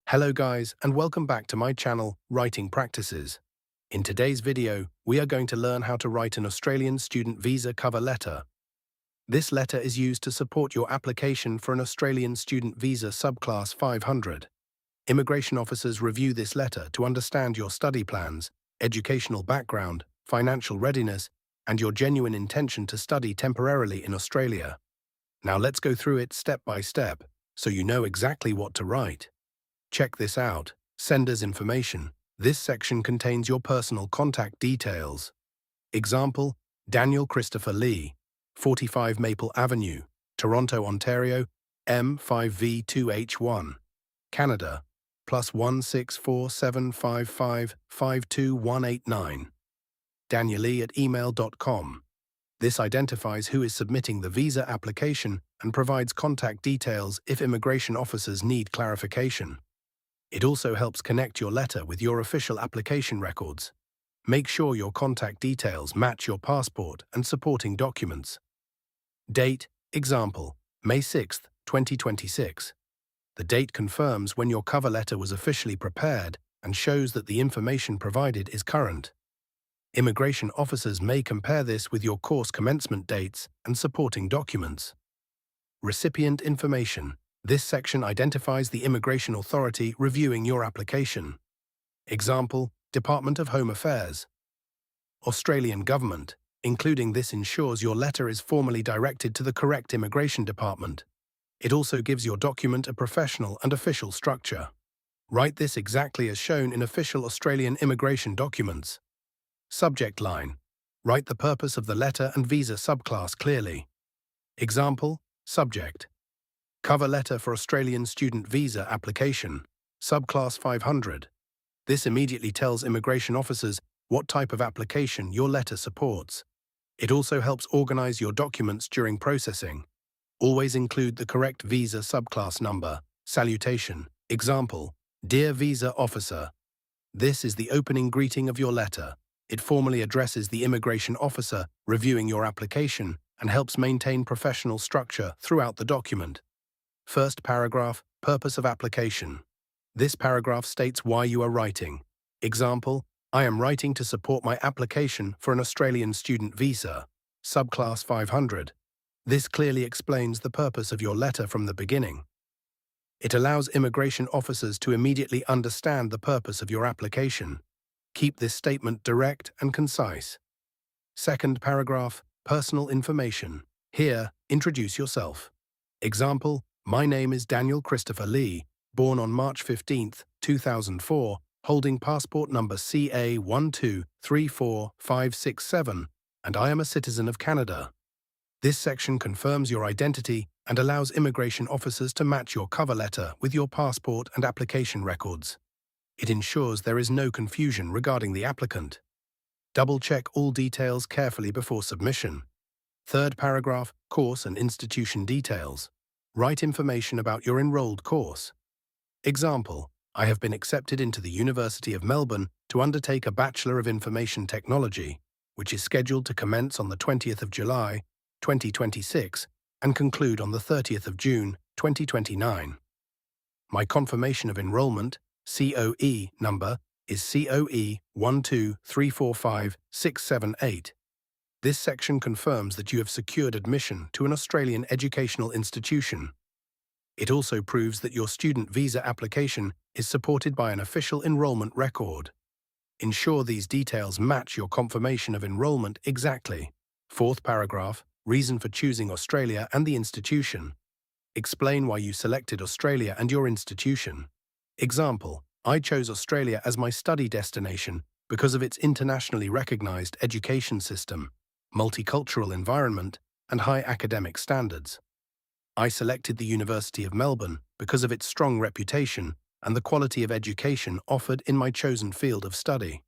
Hello guys, and welcome back to my channel, Writing Practices. In today's video, we are going to learn how to write an Australian student visa cover letter. This letter is used to support your application for an Australian student visa subclass 500. Immigration officers review this letter to understand your study plans, educational background, financial readiness, and your genuine intention to study temporarily in Australia. Now let's go through it step by step, so you know exactly what to write. Check this out. Sender's information. This section contains your personal contact details. Example, Daniel Christopher Lee, 45 Maple Avenue, Toronto, Ontario, M5V2H1, Canada, +16475552189. daniellee@email.com. This identifies who is submitting the visa application and provides contact details if immigration officers need clarification. It also helps connect your letter with your official application records. Make sure your contact details match your passport and supporting documents. Date, example, May 6, 2026. The date confirms when your cover letter was officially prepared and shows that the information provided is current. Immigration officers may compare this with your course commencement dates and supporting documents. Recipient information. This section identifies the immigration authority reviewing your application. Example, Department of Home Affairs. Australian Government. Including this ensures your letter is formally directed to the correct immigration department. It also gives your document a professional and official structure. Write this exactly as shown in official Australian immigration documents. Subject line. Write the purpose of the letter and visa subclass clearly. Example, subject. Cover letter for Australian student visa application, subclass 500. This immediately tells immigration officers what type of application your letter supports. It also helps organize your documents during processing. Always include the correct visa subclass number. Salutation. Example, Dear Visa Officer. This is the opening greeting of your letter. It formally addresses the immigration officer reviewing your application and helps maintain professional structure throughout the document. First paragraph, purpose of application. This paragraph states why you are writing. Example, I am writing to support my application for an Australian student visa, subclass 500. This clearly explains the purpose of your letter from the beginning. It allows immigration officers to immediately understand the purpose of your application. Keep this statement direct and concise. Second paragraph, personal information. Here, introduce yourself. Example, my name is Daniel Christopher Lee, born on March 15, 2004, holding passport number CA1234567, and I am a citizen of Canada. This section confirms your identity and allows immigration officers to match your cover letter with your passport and application records. It ensures there is no confusion regarding the applicant. Double-check all details carefully before submission. Third paragraph, course and institution details. Write information about your enrolled course. Example, I have been accepted into the University of Melbourne to undertake a Bachelor of Information Technology, which is scheduled to commence on the 20th of July, 2026, and conclude on the 30th of June, 2029. My confirmation of enrollment, COE number, is COE 12345-678. This section confirms that you have secured admission to an Australian educational institution. It also proves that your student visa application is supported by an official enrolment record. Ensure these details match your confirmation of enrolment exactly. Fourth paragraph, reason for choosing Australia and the institution. Explain why you selected Australia and your institution. Example, I chose Australia as my study destination because of its internationally recognized education system, multicultural environment, and high academic standards. I selected the University of Melbourne because of its strong reputation and the quality of education offered in my chosen field of study.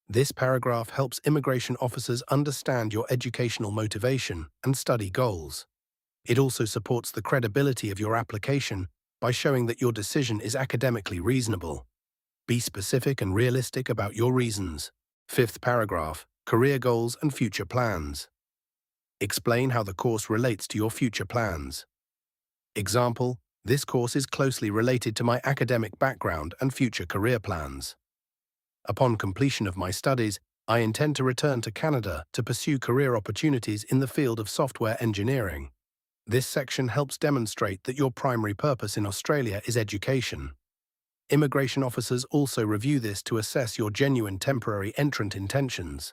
This paragraph helps immigration officers understand your educational motivation and study goals. It also supports the credibility of your application by showing that your decision is academically reasonable. Be specific and realistic about your reasons. Fifth paragraph, career goals and future plans. Explain how the course relates to your future plans. Example, This course is closely related to my academic background and future career plans. Upon completion of my studies, I intend to return to Canada to pursue career opportunities in the field of software engineering. This section helps demonstrate that your primary purpose in Australia is education. Immigration officers also review this to assess your genuine temporary entrant intentions.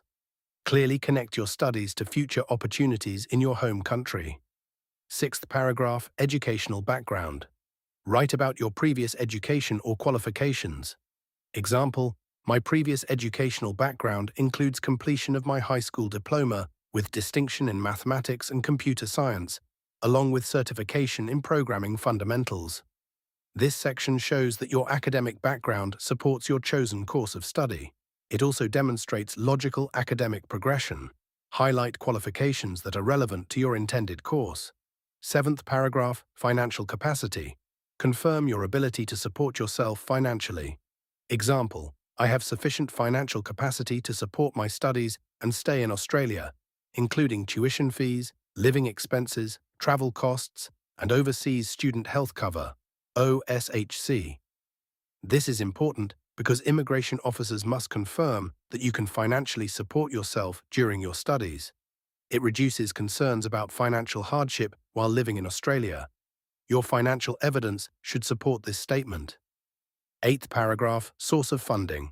Clearly connect your studies to future opportunities in your home country. Sixth paragraph, educational background. Write about your previous education or qualifications. Example, my previous educational background includes completion of my high school diploma with distinction in mathematics and computer science, along with certification in programming fundamentals. This section shows that your academic background supports your chosen course of study. It also demonstrates logical academic progression. Highlight qualifications that are relevant to your intended course. Seventh paragraph, financial capacity. Confirm your ability to support yourself financially. Example, I have sufficient financial capacity to support my studies and stay in Australia, including tuition fees, living expenses, travel costs, and overseas student health cover, OSHC. This is important because immigration officers must confirm that you can financially support yourself during your studies. It reduces concerns about financial hardship while living in Australia. Your financial evidence should support this statement. Eighth paragraph, source of funding.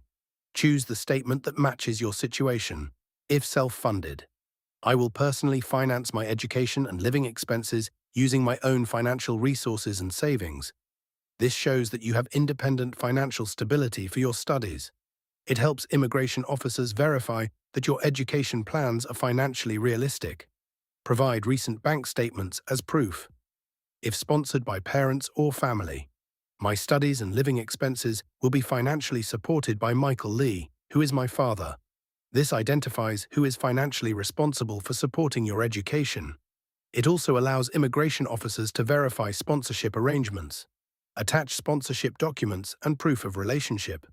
Choose the statement that matches your situation. If self-funded, I will personally finance my education and living expenses using my own financial resources and savings. This shows that you have independent financial stability for your studies. It helps immigration officers verify that your education plans are financially realistic. Provide recent bank statements as proof. If sponsored by parents or family, my studies and living expenses will be financially supported by Michael Lee, who is my father. This identifies who is financially responsible for supporting your education. It also allows immigration officers to verify sponsorship arrangements. Attach sponsorship documents and proof of relationship.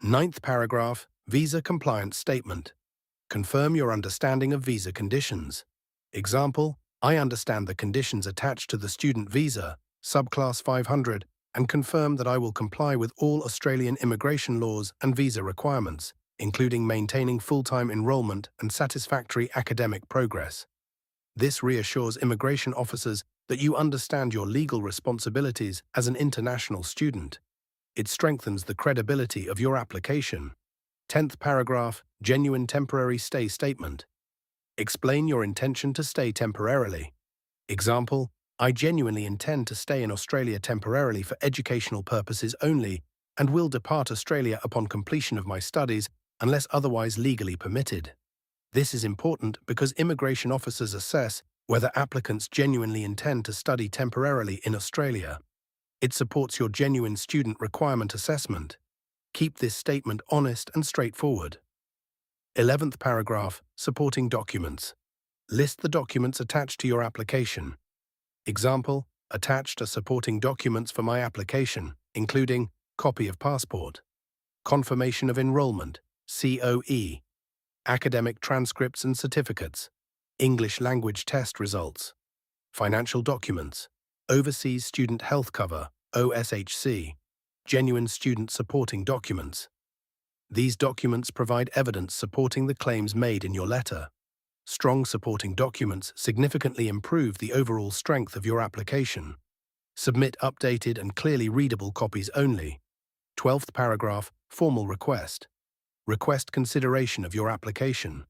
Ninth paragraph, visa compliance statement. Confirm your understanding of visa conditions. Example, I understand the conditions attached to the student visa, Subclass 500, and confirm that I will comply with all Australian immigration laws and visa requirements, including maintaining full-time enrolment and satisfactory academic progress. This reassures immigration officers that you understand your legal responsibilities as an international student. It strengthens the credibility of your application. 10th paragraph, genuine temporary stay statement. Explain your intention to stay temporarily. Example, I genuinely intend to stay in Australia temporarily for educational purposes only and will depart Australia upon completion of my studies unless otherwise legally permitted. This is important because immigration officers assess whether applicants genuinely intend to study temporarily in Australia. It supports your genuine student requirement assessment. Keep this statement honest and straightforward. 11th paragraph, supporting documents. List the documents attached to your application. Example, attached are supporting documents for my application, including copy of passport, confirmation of enrollment, COE, academic transcripts and certificates, English language test results, financial documents, overseas student health cover, OSHC, genuine student supporting documents. These documents provide evidence supporting the claims made in your letter. Strong supporting documents significantly improve the overall strength of your application. Submit updated and clearly readable copies only. 12th paragraph, formal request. Request consideration of your application.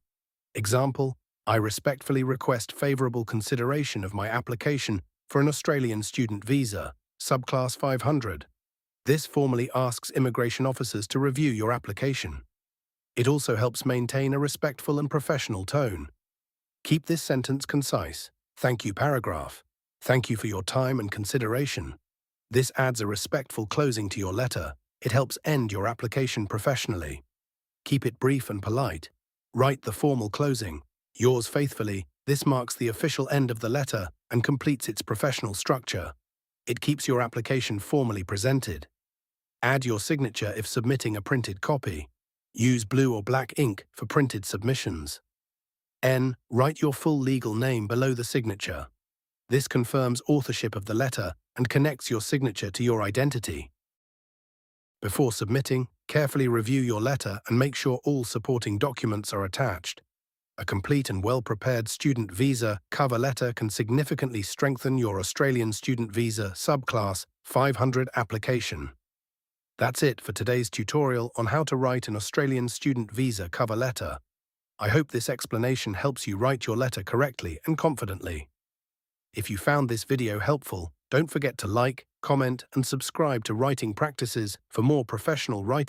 Example, I respectfully request favourable consideration of my application for an Australian student visa, Subclass 500. This formally asks immigration officers to review your application. It also helps maintain a respectful and professional tone. Keep this sentence concise. Thank you paragraph. Thank you for your time and consideration. This adds a respectful closing to your letter. It helps end your application professionally. Keep it brief and polite. Write the formal closing. Yours faithfully. This marks the official end of the letter and completes its professional structure. It keeps your application formally presented. Add your signature if submitting a printed copy. Use blue or black ink for printed submissions. N. Write your full legal name below the signature. This confirms authorship of the letter and connects your signature to your identity. Before submitting, carefully review your letter and make sure all supporting documents are attached. A complete and well-prepared student visa cover letter can significantly strengthen your Australian student visa subclass 500 application. That's it for today's tutorial on how to write an Australian student visa cover letter. I hope this explanation helps you write your letter correctly and confidently. If you found this video helpful, don't forget to like, comment, and subscribe to Writing Practices for more professional writing